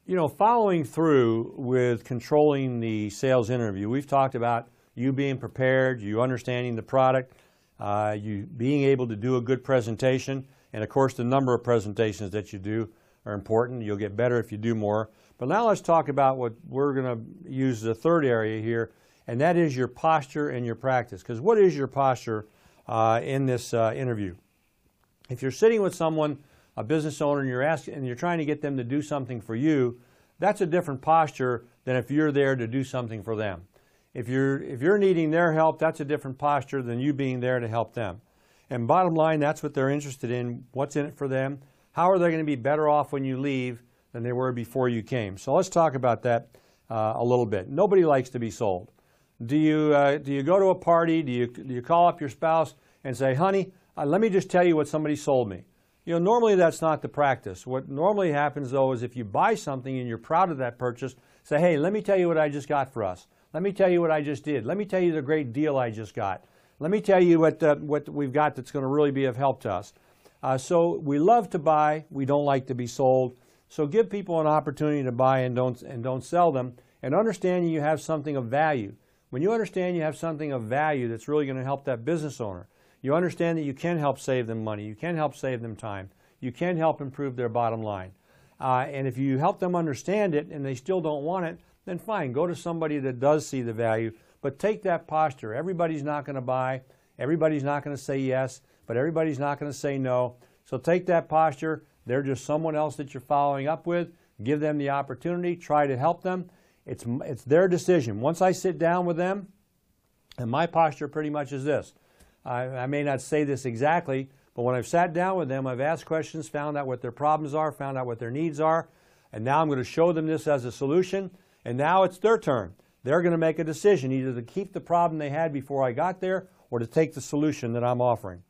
You know, following through with controlling the sales interview, we've talked about you being prepared, you understanding the product, you being able to do a good presentation, and of course the number of presentations that you do are important. You'll get better if you do more. But now let's talk about what we're going to use the third area here, and that is your posture and your practice. Because what is your posture in this interview? If you're sitting with someone, a business owner, and you're trying to get them to do something for you, that's a different posture than if you're there to do something for them. If you're needing their help, that's a different posture than you being there to help them. And bottom line, that's what they're interested in. What's in it for them? How are they going to be better off when you leave than they were before you came? So let's talk about that a little bit. Nobody likes to be sold. Do you go to a party? Do you call up your spouse and say, honey, let me just tell you what somebody sold me? You know, normally that's not the practice. What normally happens, though, is if you buy something and you're proud of that purchase, say, hey, let me tell you what I just got for us. Let me tell you what I just did. Let me tell you the great deal I just got. Let me tell you what we've got that's going to really be of help to us. So we love to buy. We don't like to be sold. So give people an opportunity to buy and don't sell them, and understanding you have something of value. When you understand you have something of value that's really going to help that business owner, you understand that you can help save them money, you can help save them time, you can help improve their bottom line. And if you help them understand it and they still don't want it, then fine, go to somebody that does see the value, but take that posture. Everybody's not going to buy, everybody's not going to say yes, but everybody's not going to say no. So take that posture. They're just someone else that you're following up with. Give them the opportunity, try to help them. It's their decision. Once I sit down with them, and my posture pretty much is this. I may not say this exactly, but when I've sat down with them, I've asked questions, found out what their problems are, found out what their needs are, and now I'm going to show them this as a solution, and now it's their turn. They're going to make a decision, either to keep the problem they had before I got there or to take the solution that I'm offering.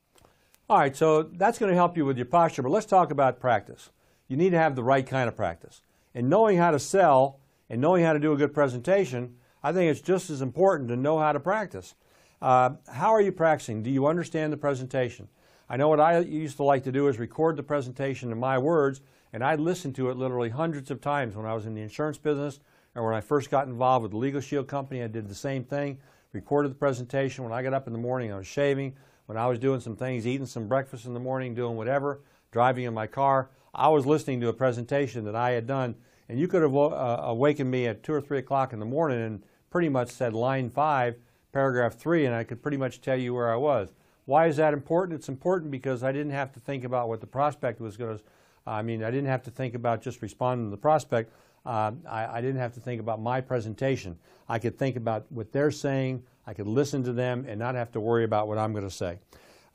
All right, so that's going to help you with your posture, but let's talk about practice. You need to have the right kind of practice. And knowing how to sell and knowing how to do a good presentation, I think it's just as important to know how to practice. How are you practicing? Do you understand the presentation? I know what I used to like to do is record the presentation in my words, and I'd listen to it literally hundreds of times when I was in the insurance business, or when I first got involved with the Legal Shield Company. I did the same thing, recorded the presentation. When I got up in the morning, I was shaving. When I was doing some things, eating some breakfast in the morning, doing whatever, driving in my car, I was listening to a presentation that I had done, and you could have awakened me at 2 or 3 o'clock in the morning and pretty much said line 5, paragraph 3, and I could pretty much tell you where I was. Why is that important? It's important because I didn't have to think about what the prospect was going to, I didn't have to think about just responding to the prospect. I didn't have to think about my presentation. I could think about what they're saying. I could listen to them and not have to worry about what I'm going to say.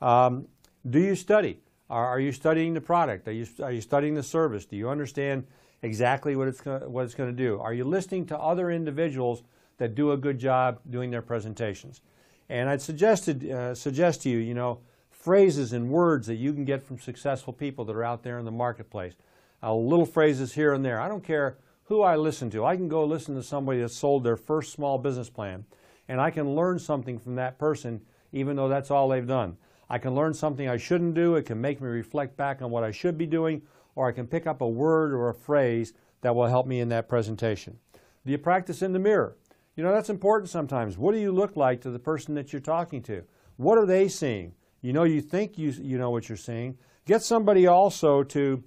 Do you study? Are you studying the product? Are you studying the service? Do you understand exactly what it's going to do? Are you listening to other individuals that do a good job doing their presentations? And I'd suggest to you, phrases and words that you can get from successful people that are out there in the marketplace. Little phrases here and there. I don't care who I listen to. I can go listen to somebody that sold their first small business plan, and I can learn something from that person, even though that's all they've done. I can learn something I shouldn't do. It can make me reflect back on what I should be doing, or I can pick up a word or a phrase that will help me in that presentation. Do you practice in the mirror? That's important sometimes. What do you look like to the person that you're talking to? What are they seeing? You think you know what you're seeing. Get somebody also to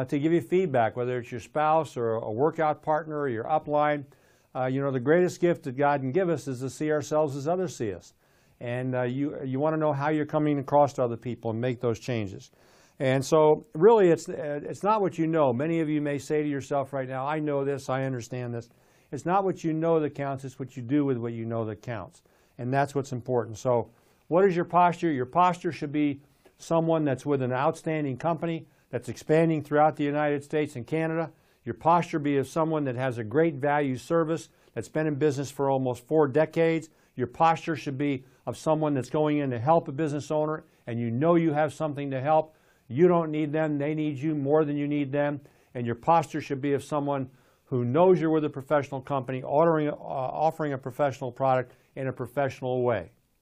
give you feedback, whether it's your spouse or a workout partner or your upline. The greatest gift that God can give us is to see ourselves as others see us. And you want to know how you're coming across to other people and make those changes. And so really it's not what you know. Many of you may say to yourself right now, I know this, I understand this. It's not what you know that counts, it's what you do with what you know that counts. And that's what's important. So what is your posture? Your posture should be someone that's with an outstanding company that's expanding throughout the United States and Canada. Your posture be of someone that has a great value service that's been in business for almost 4 decades. Your posture should be of someone that's going in to help a business owner, and you know you have something to help. You don't need them, they need you more than you need them. And your posture should be of someone who knows you're with a professional company, offering a professional product in a professional way.